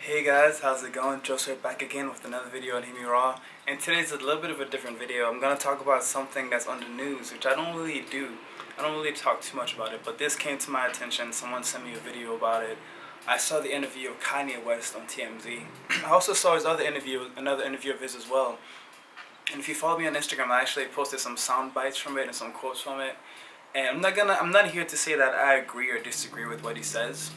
Hey guys, how's it going? Joseph back again with another video on HearmeRaw, and today's a little bit of a different video. I'm gonna talk about something that's on the news, which I don't really do. I don't really talk too much about it, but this came to my attention. Someone sent me a video about it. I saw the interview of Kanye West on TMZ. I also saw his other interview, another interview of his as well. And if you follow me on Instagram, I actually posted some sound bites from it and some quotes from it. And I'm not here to say that I agree or disagree with what he says.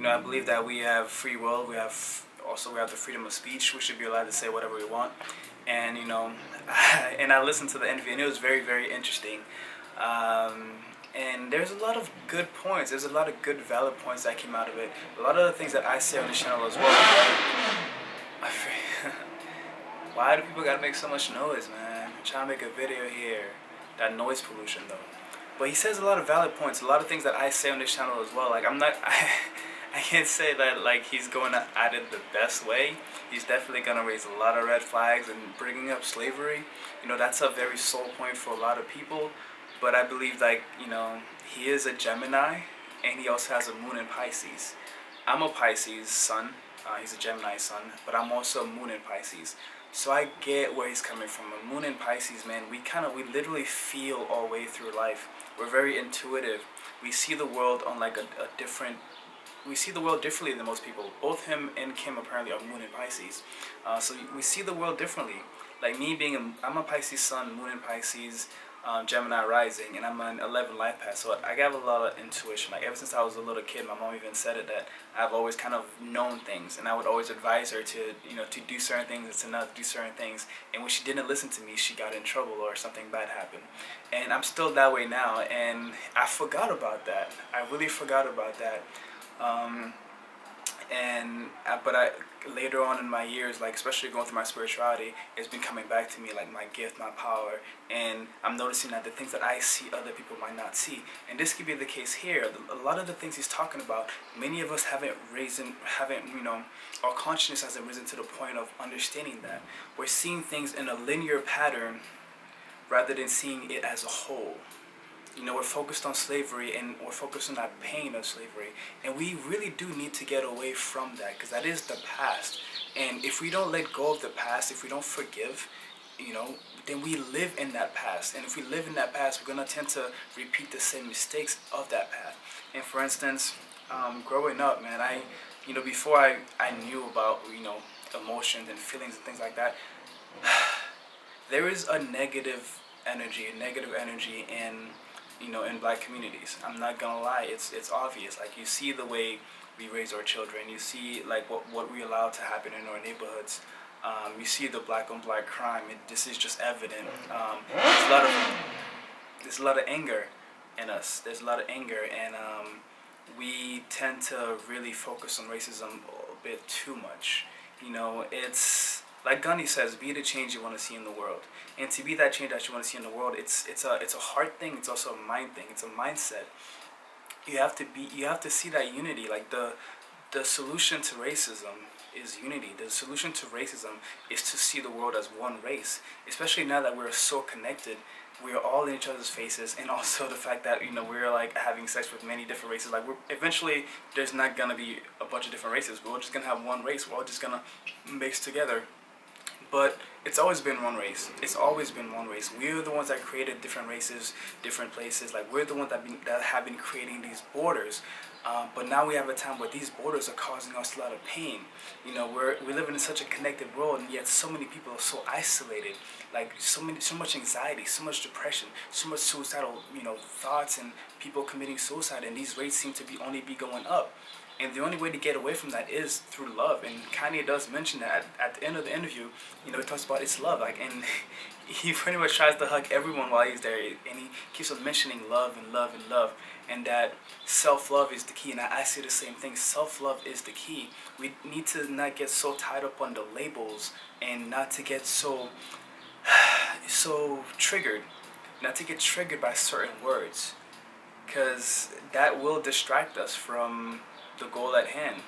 I believe that we have free will. We have the freedom of speech. We should be allowed to say whatever we want. And and I listened to the interview, and it was very, very interesting. And there's a lot of good points. There's a lot of good, valid points that came out of it. A lot of the things that I say on the channel as well. Why do people gotta make so much noise, man? I'm trying to make a video here. That noise pollution, though. But he says a lot of valid points. A lot of things that I say on this channel as well. Like I can't say that like he's going at it the best way. He's definitely gonna raise a lot of red flags and bringing up slavery. That's a very sore point for a lot of people. But I believe he is a Gemini, and he also has a moon in Pisces. I'm a Pisces sun. He's a Gemini sun, but I'm also a moon in Pisces. So I get where he's coming from. A moon in Pisces, man, we literally feel our way through life. We're very intuitive. We see the world on like we see the world differently than most people. Both him and Kim apparently are moon in Pisces. So we see the world differently. Like me I'm a Pisces sun, moon in Pisces, Gemini rising, and I'm an 11 life path. So I have a lot of intuition. Like ever since I was a little kid, my mom even said it, that I've always kind of known things, and I would always advise her to to do certain things and to not do certain things. And when she didn't listen to me, she got in trouble or something bad happened. And I'm still that way now, and I forgot about that. I really forgot about that. But later on in my years, like especially going through my spirituality, it's been coming back to me, like my gift, my power, and I'm noticing that the things that I see other people might not see. And this could be the case here. A lot of the things he's talking about, many of us our consciousness hasn't risen to the point of understanding that. We're seeing things in a linear pattern rather than seeing it as a whole. We're focused on slavery, and we're focused on that pain of slavery, and we really do need to get away from that, because that is the past. And if we don't let go of the past, if we don't forgive, then we live in that past. And if we live in that past, we're going to tend to repeat the same mistakes of that path. And for instance, growing up, man, before I knew about emotions and feelings and things like that, there is a negative energy in black communities. I'm not gonna lie, it's obvious. Like you see the way we raise our children, you see like what we allow to happen in our neighborhoods. You see the black on black crime. This is just evident. There's a lot of anger in us. There's a lot of anger, and we tend to really focus on racism a bit too much. It's like Gandhi says, be the change you want to see in the world. And to be that change that you want to see in the world, it's a heart thing. It's also a mind thing. It's a mindset. You have to see that unity. Like the solution to racism is unity. The solution to racism is to see the world as one race. Especially now that we're so connected, we're all in each other's faces, and also the fact that we're like having sex with many different races. Like eventually there's not gonna be a bunch of different races. We're all just gonna have one race. We're all just gonna mix together. But it's always been one race. It's always been one race. We're the ones that created different races, different places. Like we're the ones that have been creating these borders. But now we have a time where these borders are causing us a lot of pain. We live in such a connected world, and yet so many people are so isolated. Like so much anxiety, so much depression, so much suicidal thoughts, and people committing suicide. And these rates seem to only be going up. And the only way to get away from that is through love. And Kanye does mention that at the end of the interview. He talks about it's love. And he pretty much tries to hug everyone while he's there. And he keeps on mentioning love and love and love. And that self-love is the key. And I say the same thing. Self-love is the key. We need to not get so tied up on the labels, and not to get so triggered. Not to get triggered by certain words, because that will distract us from the goal at hand.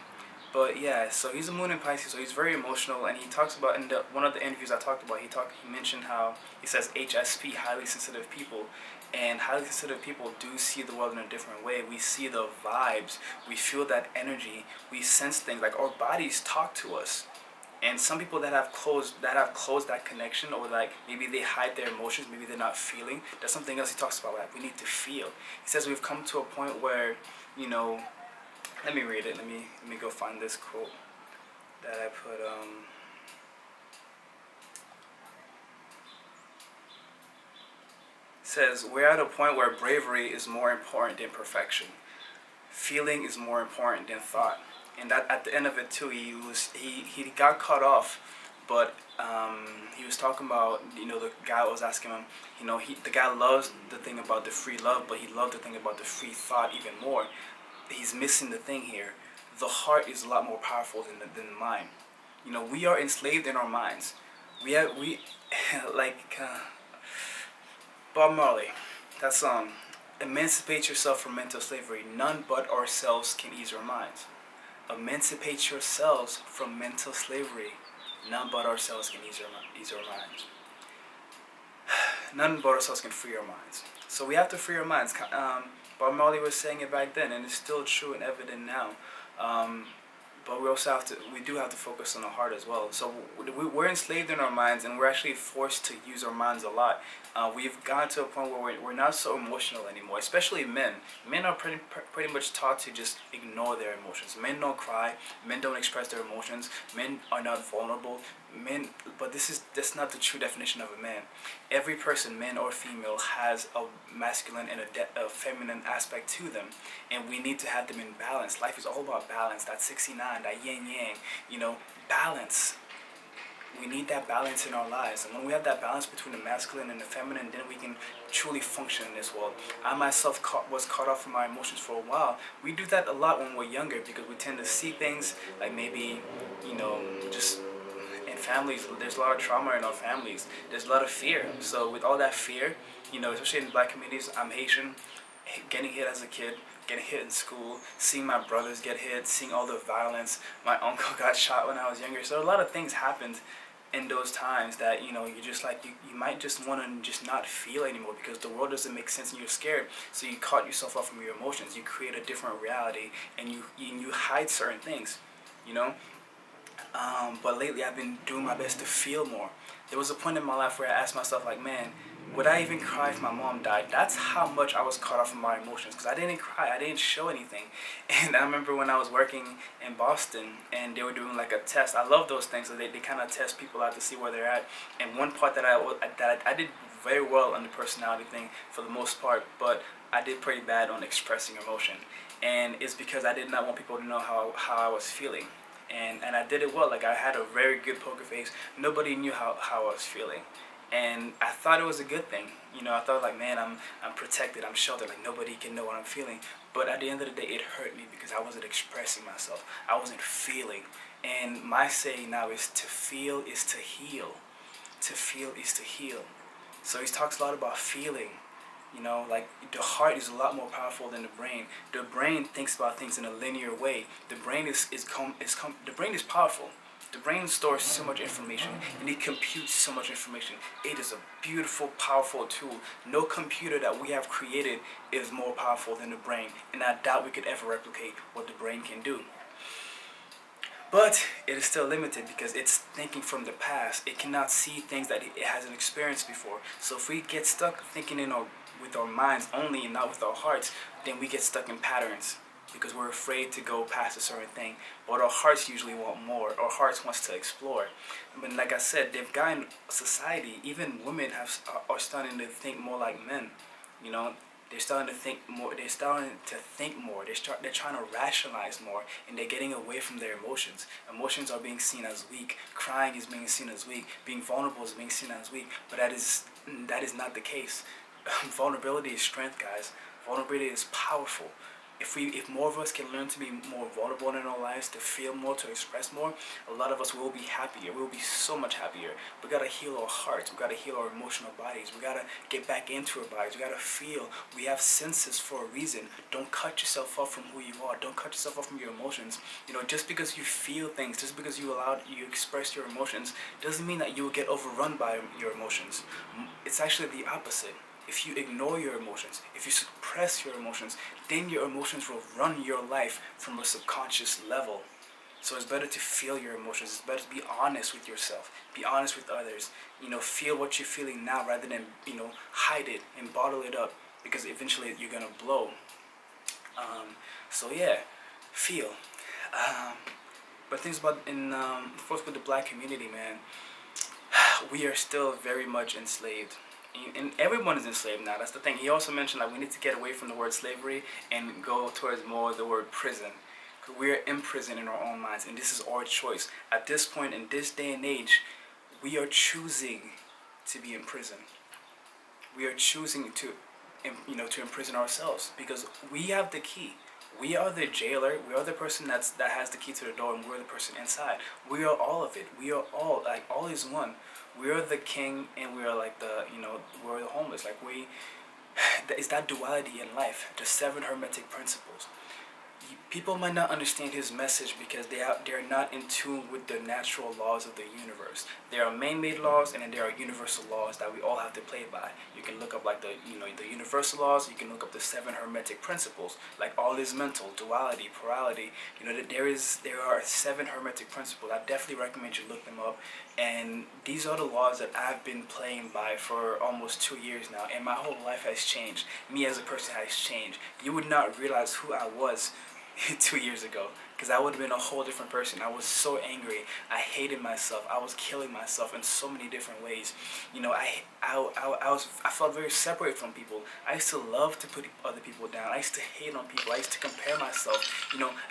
But yeah, so he's a moon in Pisces, so he's very emotional, and he talks about, one of the interviews I talked about, he mentioned how he says HSP, highly sensitive people, And highly sensitive people do see the world in a different way. We see the vibes, we feel that energy, we sense things, like our bodies talk to us. And some people that have closed that connection, or like maybe they hide their emotions, maybe they're not feeling. That's something else he talks about. Like we need to feel. He says we've come to a point where, you know, let me read it. Let me go find this quote that I put. It says we're at a point where bravery is more important than perfection. Feeling is more important than thought. And that at the end of it too, he got cut off, but he was talking about, you know, the guy was asking him, you know, the guy loves the thing about the free love, but he loved the thing about the free thought even more. He's missing the thing here. The heart is a lot more powerful than the mind. You know, we are enslaved in our minds. We like Bob Marley, that song. Emancipate yourself from mental slavery. None but ourselves can ease our minds. Emancipate yourselves from mental slavery. None but ourselves can ease our minds. None but ourselves can free our minds. So we have to free our minds. Bob Marley was saying it back then, and it's still true and evident now. But we do have to focus on the heart as well. So we're enslaved in our minds, and we're actually forced to use our minds a lot. We've gotten to a point where we're not so emotional anymore, especially men. Men are pretty much taught to just ignore their emotions. Men don't cry. Men don't express their emotions. Men are not vulnerable. But that's not the true definition of a man. Every person, man or female, has a masculine and a feminine aspect to them, and we need to have them in balance. Life is all about balance. That 69, that yin yang, you know, balance. We need that balance in our lives, and when we have that balance between the masculine and the feminine, then we can truly function in this world. I myself was caught off from my emotions for a while. We do that a lot when we're younger because we tend to see things like maybe, you know, just in families, there's a lot of trauma in our families. There's a lot of fear. So with all that fear, you know, especially in black communities, I'm Haitian, getting hit as a kid, getting hit in school, seeing my brothers get hit, seeing all the violence. My uncle got shot when I was younger. So a lot of things happened in those times that, you know, you're just like, you might just want to just not feel anymore because the world doesn't make sense and you're scared. So you cut yourself off from your emotions. You create a different reality, and you hide certain things, you know. But lately I've been doing my best to feel more. There was a point in my life where I asked myself, like, man, would I even cry if my mom died? That's how much I was caught off from my emotions, because I didn't cry, I didn't show anything. And I remember when I was working in Boston and they were doing like a test. I love those things, so they kind of test people out to see where they're at. And one part that I did very well on the personality thing for the most part, but I did pretty bad on expressing emotion. And it's because I did not want people to know how I was feeling. And I did it well. Like, I had a very good poker face. Nobody knew how I was feeling. And I thought it was a good thing. You know, I thought, like, man, I'm protected, I'm sheltered, like nobody can know what I'm feeling. But at the end of the day, it hurt me because I wasn't expressing myself. I wasn't feeling. And my saying now is to feel is to heal. To feel is to heal. So he talks a lot about feeling. You know, like, the heart is a lot more powerful than the brain. The brain thinks about things in a linear way. The brain the brain is powerful. The brain stores so much information, and it computes so much information. It is a beautiful, powerful tool. No computer that we have created is more powerful than the brain, and I doubt we could ever replicate what the brain can do. But it is still limited because it's thinking from the past. It cannot see things that it hasn't experienced before. So if we get stuck thinking with our minds only and not with our hearts, then we get stuck in patterns because we're afraid to go past a certain thing. But our hearts usually want more. Our hearts wants to explore. But like I said, they've gotten society, even women are starting to think more like men. You know, they're starting to think more. They're trying to rationalize more, and they're getting away from their emotions. Emotions are being seen as weak. Crying is being seen as weak. Being vulnerable is being seen as weak. But that is not the case. Vulnerability is strength, guys. Vulnerability is powerful. If more of us can learn to be more vulnerable in our lives, to feel more, to express more, a lot of us will be happier. We'll be so much happier. We gotta heal our hearts. We gotta heal our emotional bodies. We gotta get back into our bodies. We gotta feel. We have senses for a reason. Don't cut yourself off from who you are. Don't cut yourself off from your emotions. You know, just because you feel things, just because you express your emotions, doesn't mean that you will get overrun by your emotions. It's actually the opposite. if you ignore your emotions, if you suppress your emotions, then your emotions will run your life from a subconscious level. So it's better to feel your emotions. It's better to be honest with yourself, be honest with others. Feel what you're feeling now rather than, hide it and bottle it up, because eventually you're gonna blow. So yeah, feel. But things about of course, with the black community, man, we are still very much enslaved. And everyone is enslaved now. That's the thing. He also mentioned that we need to get away from the word slavery and go towards more the word prison. Because we are imprisoned in our own minds, and this is our choice. At this point, in this day and age, we are choosing to be in prison. We are choosing to, to imprison ourselves, because we have the key. We are the jailer. We are the person that has the key to the door, and we're the person inside. We are all of it. We are all, like, all is one. We are the king, and we are like the, we're the homeless. Like, it's that duality in life, the 7 hermetic principles. People might not understand his message because they're not in tune with the natural laws of the universe. There are man-made laws, and then there are universal laws that we all have to play by. You can look up like the universal laws. You can look up the 7 hermetic principles, like all is mental, duality, plurality. There are 7 hermetic principles. I definitely recommend you look them up. And these are the laws that I've been playing by for almost 2 years now, and my whole life has changed. Me as a person has changed. You would not realize who I was 2 years ago, because I would have been a whole different person. I was so angry. I hated myself. I was killing myself in so many different ways. I felt very separated from people. I used to love to put other people down. I used to hate on people. I used to compare myself.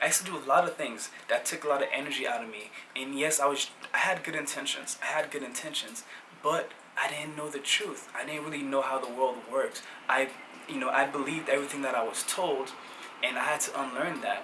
I used to do a lot of things that took a lot of energy out of me. And yes, I had good intentions. But I didn't know the truth. I didn't really know how the world works. I believed everything that I was told, and I had to unlearn that.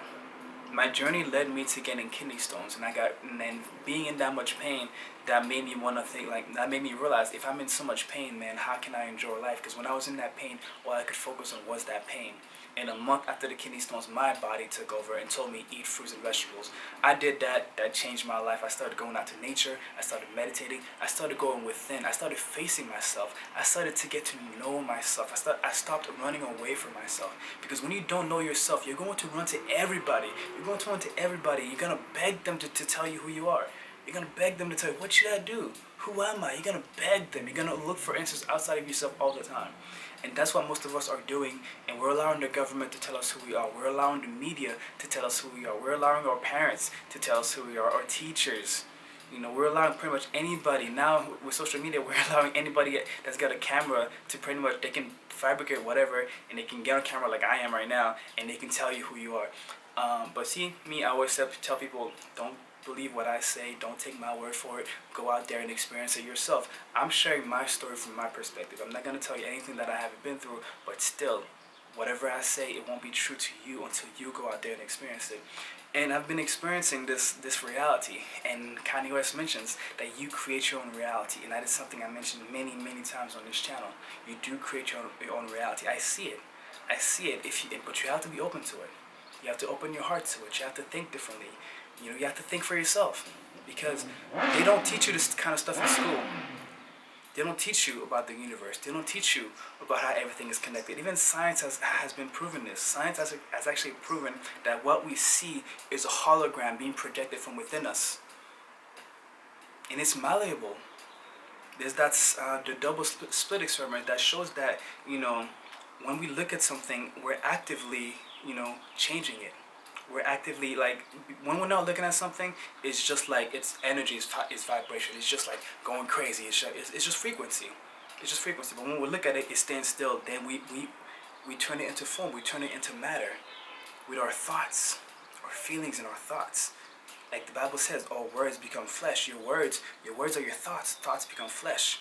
My journey led me to getting kidney stones, and then being in that much pain, that made me want to think, that made me realize, if I'm in so much pain, man, how can I enjoy life? Because when I was in that pain, all I could focus on was that pain. And a month after the kidney stones, my body took over and told me eat fruits and vegetables. I did that. That changed my life. I started going out to nature. I started meditating. I started going within. I started facing myself. I started to get to know myself. I stopped running away from myself. Because when you don't know yourself, you're going to run to everybody. You're going to You're going to beg them to tell you who you are. You're going to beg them to tell you, what should I do? Who am I? You're going to beg them. You're going to look for answers outside of yourself all the time. And that's what most of us are doing, and we're allowing the government to tell us who we are. We're allowing the media to tell us who we are. We're allowing our parents to tell us who we are, our teachers. We're allowing pretty much anybody. Now, with social media, we're allowing anybody that's got a camera to pretty much, they can fabricate whatever, and they can get on camera like I am right now, and they can tell you who you are. But see, me, I always tell people, don't believe what I say. Don't take my word for it. Go out there and experience it yourself. I'm sharing my story from my perspective. I'm not going to tell you anything that I haven't been through, but still, whatever I say, it won't be true to you until you go out there and experience it. And I've been experiencing this reality, and Kanye West mentions that you create your own reality, and that is something I mentioned many, many times on this channel. You do create your own reality. I see it, but you have to be open to it. You have to open your heart to it. You have to think differently. You have to think for yourself, because they don't teach you this kind of stuff in school. They don't teach you about the universe. They don't teach you about how everything is connected. Even science has been proven this. Science has actually proven that what we see is a hologram being projected from within us. And it's malleable. There's the double split experiment that shows that, when we look at something, we're actively, changing it. We're actively, when we're not looking at something, it's just like its energy is vibration. It's just like going crazy. It's just frequency. It's just frequency. But when we look at it, it stands still. Then we turn it into form. We turn it into matter with our thoughts, our feelings, and our thoughts. Like the Bible says, all words become flesh. Your words are your thoughts. Thoughts become flesh.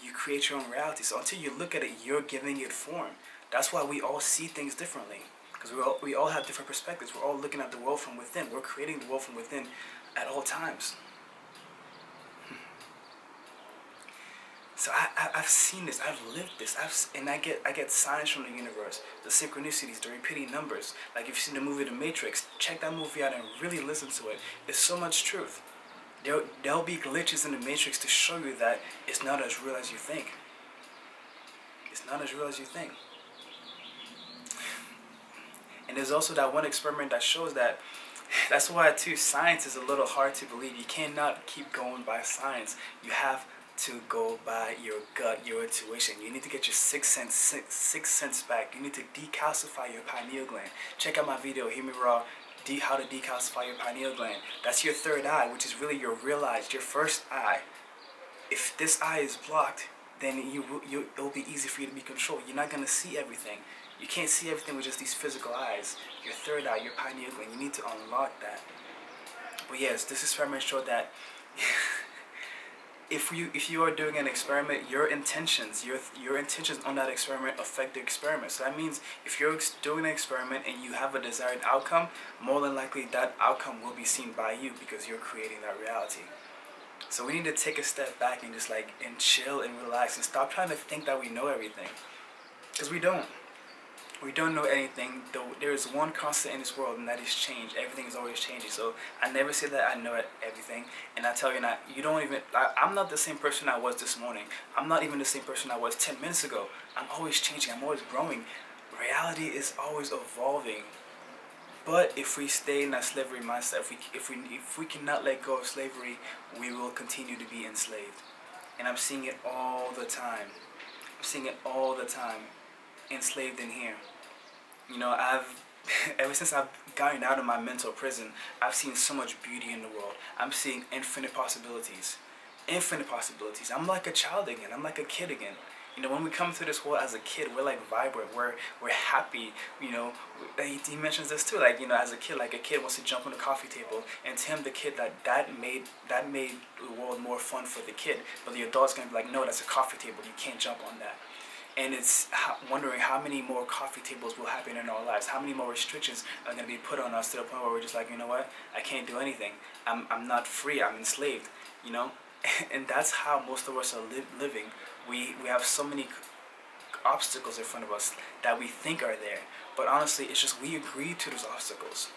You create your own reality. So until you look at it, you're giving it form. That's why we all see things differently. Because we all have different perspectives. We're all looking at the world from within. We're creating the world from within at all times. So I've seen this. I've lived this. And I get signs from the universe. The synchronicities, the repeating numbers. Like if you've seen the movie The Matrix, check that movie out and really listen to it. There's so much truth. There'll be glitches in the Matrix to show you that it's not as real as you think. It's not as real as you think. And there's also that one experiment that shows that. That's why too science is a little hard to believe. You cannot keep going by science. You have to go by your gut, your intuition. You need to get your sixth sense back. You need to decalcify your pineal gland. Check out my video, HearmeRaw, how to decalcify your pineal gland. That's your third eye, which is really your real eyes, your first eye. If this eye is blocked, then it'll be easy for you to be controlled. You're not gonna see everything. You can't see everything with just these physical eyes. Your third eye, your pineal gland, you need to unlock that. But yes, this experiment showed that if you are doing an experiment, your intentions on that experiment affect the experiment. So that means if you're doing an experiment and you have a desired outcome, more than likely that outcome will be seen by you because you're creating that reality. So we need to take a step back and just and chill and relax and stop trying to think that we know everything, because we don't. We don't know anything. Though there is one constant in this world, and that is change. Everything is always changing. So I never say that I know everything. And I tell you now, you don't even. I'm not the same person I was this morning. I'm not even the same person I was 10 minutes ago. I'm always changing. I'm always growing. Reality is always evolving. But if we stay in that slavery mindset, if we cannot let go of slavery, we will continue to be enslaved. And I'm seeing it all the time. I'm seeing it all the time. Enslaved in here. You know, ever since I've gotten out of my mental prison, I've seen so much beauty in the world. I'm seeing infinite possibilities. Infinite possibilities. I'm like a child again. I'm like a kid again. You know, when we come to this world as a kid, we're like vibrant. We're happy. You know, he mentions this too. Like, you know, as a kid wants to jump on the coffee table, and to him, the kid that made the world more fun for the kid. But the adult's gonna be like, no, that's a coffee table. You can't jump on that. And it's wondering how many more coffee tables will happen in our lives. How many more restrictions are going to be put on us to the point where we're just like, you know what? I can't do anything. I'm not free. I'm enslaved. You know? And that's how most of us are living. We have so many obstacles in front of us that we think are there. But honestly, it's just we agree to those obstacles.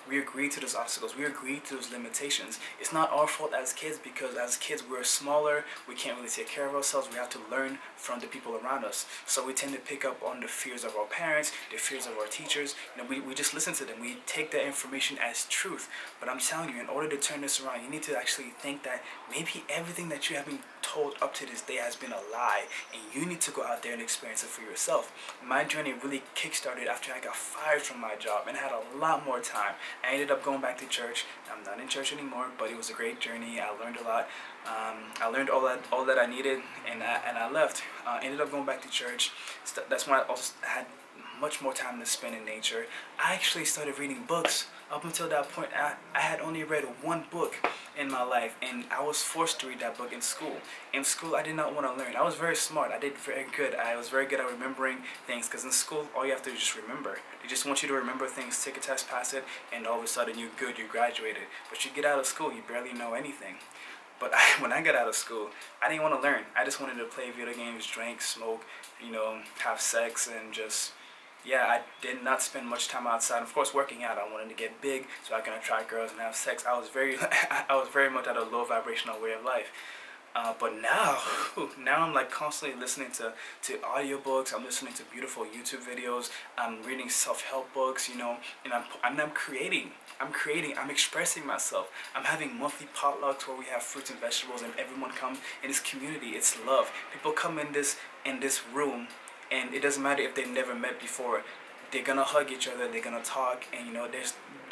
We agree to those obstacles. We agree to those limitations. It's not our fault as kids, because as kids we're smaller. We can't really take care of ourselves. We have to learn from the people around us. So we tend to pick up on the fears of our parents, the fears of our teachers. You know, we just listen to them. We take that information as truth. But I'm telling you, in order to turn this around, you need to actually think that maybe everything that you have been told up to this day has been a lie, and you need to go out there and experience it for yourself. My journey really kick-started after I got fired from my job and had a lot more time. I ended up going back to church. I'm not in church anymore, but it was a great journey. I learned a lot. I learned all that I needed, and I left. Ended up going back to church. That's when I also had much more time to spend in nature. I actually started reading books. Up until that point, I had only read one book in my life, and I was forced to read that book in school. In school, I did not want to learn. I was very smart. I did very good. I was very good at remembering things, because in school, all you have to do is just remember. They just want you to remember things, take a test, pass it, and all of a sudden you're good, you graduated. But you get out of school, you barely know anything. But when I got out of school, I didn't want to learn. I just wanted to play video games, drink, smoke, you know, have sex, and just... yeah, I did not spend much time outside. Of course, working out, I wanted to get big so I can attract girls and have sex. I was very much at a low vibrational way of life. But now I'm like constantly listening to audiobooks. I'm listening to beautiful YouTube videos. I'm reading self-help books, you know, and I'm creating. I'm expressing myself. I'm having monthly potlucks where we have fruits and vegetables, and everyone comes in this community. It's love. People come in this room, and it doesn't matter if they've never met before. They're gonna hug each other. They're gonna talk, and you know,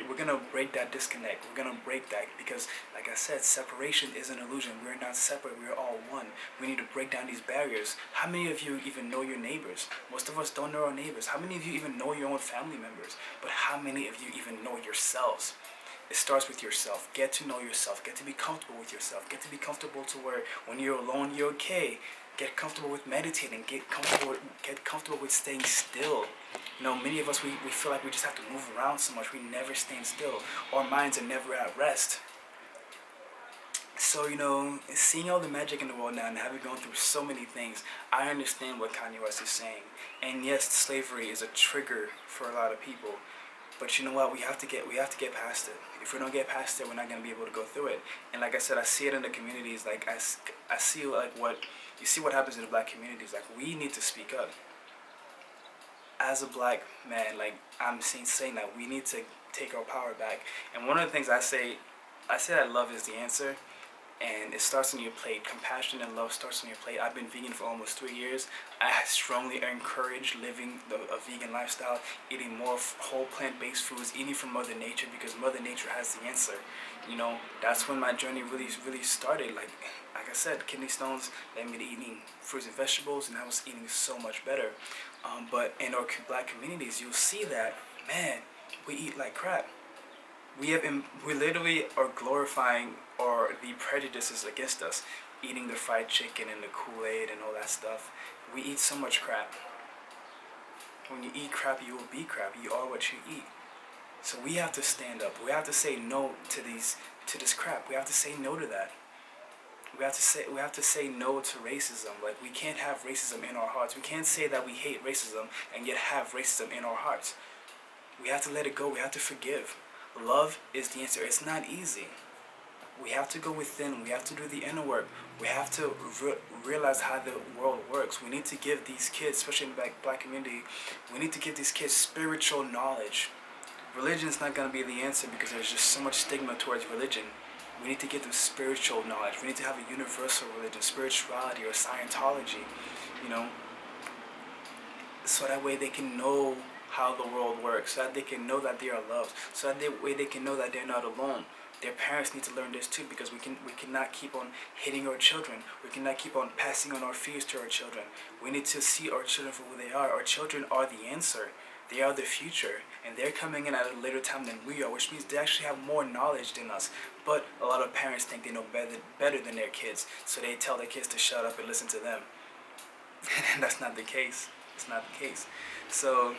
we're gonna break that disconnect. We're gonna break that, because, like I said, separation is an illusion. We're not separate. We're all one. We need to break down these barriers. How many of you even know your neighbors? Most of us don't know our neighbors. How many of you even know your own family members? But how many of you even know yourselves? It starts with yourself. Get to know yourself. Get to be comfortable with yourself. Get to be comfortable to where when you're alone, you're okay. Get comfortable with meditating. Get comfortable with staying still. You know, many of us, we feel like we just have to move around so much. We never stand still. Our minds are never at rest. So, you know, seeing all the magic in the world now and having gone through so many things, I understand what Kanye West is saying. And yes, slavery is a trigger for a lot of people. But you know what? We have to get past it. If we don't get past it, we're not gonna be able to go through it. And like I said, I see it in the communities. Like I see like what happens in the black communities. Like we need to speak up. As a black man, like I'm saying that we need to take our power back. And one of the things I say that love is the answer. And it starts on your plate. Compassion and love starts on your plate. I've been vegan for almost 3 years. I strongly encourage living a vegan lifestyle, eating more whole plant-based foods, eating from Mother Nature, because Mother Nature has the answer. You know, that's when my journey really started. Like I said, kidney stones led me to eating fruits and vegetables, and I was eating so much better. But in our black communities, you'll see that, man, we eat like crap. We literally are glorifying the prejudices against us, eating the fried chicken and the Kool-Aid and all that stuff. We eat so much crap. When you eat crap, you will be crap. You are what you eat. So we have to stand up. We have to say no to this crap. We have to say no to that. We have to say no to racism. Like, we can't have racism in our hearts. We can't say that we hate racism and yet have racism in our hearts. We have to let it go. We have to forgive. Love is the answer. It's not easy. We have to go within. We have to do the inner work. We have to realize how the world works. We need to give these kids, especially in the black community, we need to give these kids spiritual knowledge. Religion is not going to be the answer because there's just so much stigma towards religion. We need to give them spiritual knowledge. We need to have a universal religion, spirituality, or Scientology, you know, so that way they can know how the world works, so that they can know that they are loved, so that way they can know that they're not alone. Their parents need to learn this too, because we cannot keep on hitting our children. We cannot keep on passing on our fears to our children. We need to see our children for who they are. Our children are the answer. They are the future, and they're coming in at a later time than we are, which means they actually have more knowledge than us. But a lot of parents think they know better than their kids, so they tell their kids to shut up and listen to them. And that's not the case. It's not the case. So,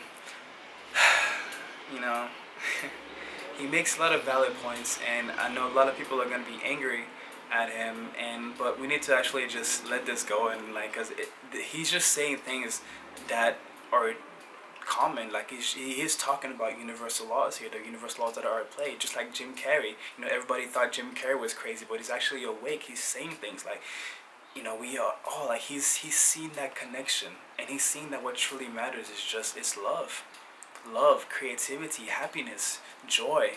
you know, he makes a lot of valid points, and I know a lot of people are going to be angry at him, but we need to actually just let this go, and like, cause he's just saying things that are common. Like, he is talking about universal laws here, the universal laws that are at play, just like Jim Carrey. You know, everybody thought Jim Carrey was crazy, but he's actually awake. He's saying things like, you know, we are all like, he's seen that connection, and he's seen that what truly matters is it's love, creativity, happiness, joy,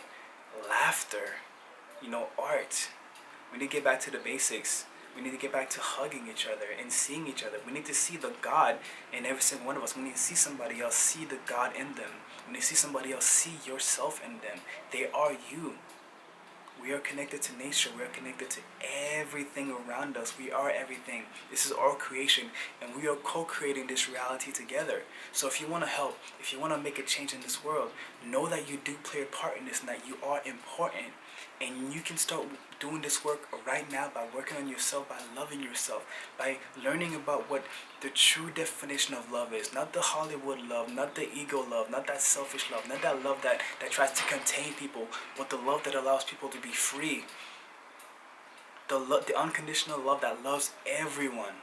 laughter, you know, art. We need to get back to the basics. We need to get back to hugging each other and seeing each other. We need to see the God in every single one of us. We need to see somebody else, see the God in them. We need to see somebody else, see yourself in them. They are you. We are connected to nature. We are connected to everything around us. We are everything. This is our creation, and we are co-creating this reality together. So if you want to help, if you want to make a change in this world, know that you do play a part in this, and that you are important. And you can start doing this work right now by working on yourself, by loving yourself, by learning about what the true definition of love is. Not the Hollywood love, not the ego love, not that selfish love, not that love that tries to contain people, but the love that allows people to be free. The unconditional love that loves everyone.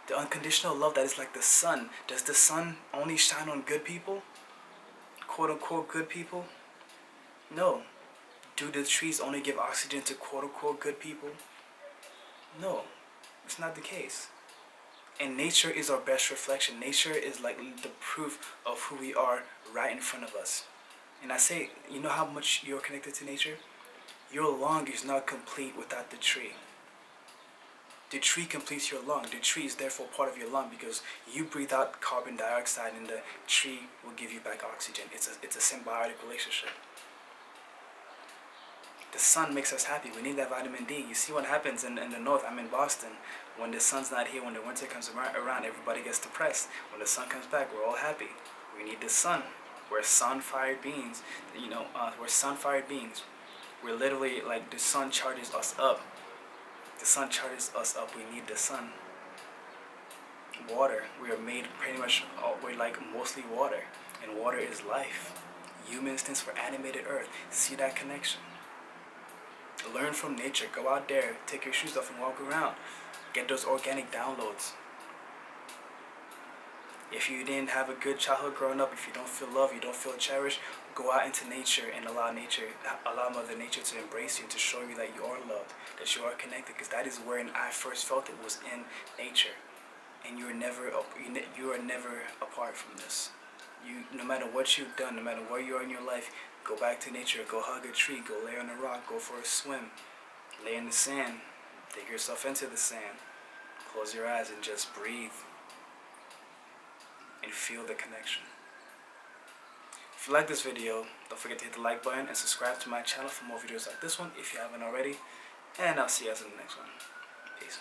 The unconditional love that is like the sun. Does the sun only shine on good people? Quote unquote good people? No. Do the trees only give oxygen to quote-unquote good people? No, it's not the case. And nature is our best reflection. Nature is like the proof of who we are right in front of us. And I say, you know how much you're connected to nature? Your lung is not complete without the tree. The tree completes your lung. The tree is therefore part of your lung, because you breathe out carbon dioxide and the tree will give you back oxygen. It's a symbiotic relationship. The sun makes us happy. We need that vitamin D. You see what happens in the north. I'm in Boston. When the sun's not here, when the winter comes around, everybody gets depressed. When the sun comes back, we're all happy. We need the sun. We're sun-fired beings. You know, we're sun-fired beings. We're literally like, the sun charges us up. The sun charges us up. We need the sun. Water. We are made pretty much, we're like mostly water. And water is life. Humans stands for animated earth. See that connection? Learn from nature. Go out there, take your shoes off and walk around. Get those organic downloads. If you didn't have a good childhood growing up, if you don't feel love, you don't feel cherished, go out into nature and allow Mother Nature to embrace you, to show you that you are loved, that you are connected. Because that is where I first felt it, was in nature. And you are never apart from this. No matter what you've done, no matter where you are in your life, go back to nature. Go hug a tree. Go lay on a rock. Go for a swim. Lay in the sand. Dig yourself into the sand. Close your eyes and just breathe. And feel the connection. If you like this video, don't forget to hit the like button and subscribe to my channel for more videos like this one if you haven't already. And I'll see you guys in the next one. Peace.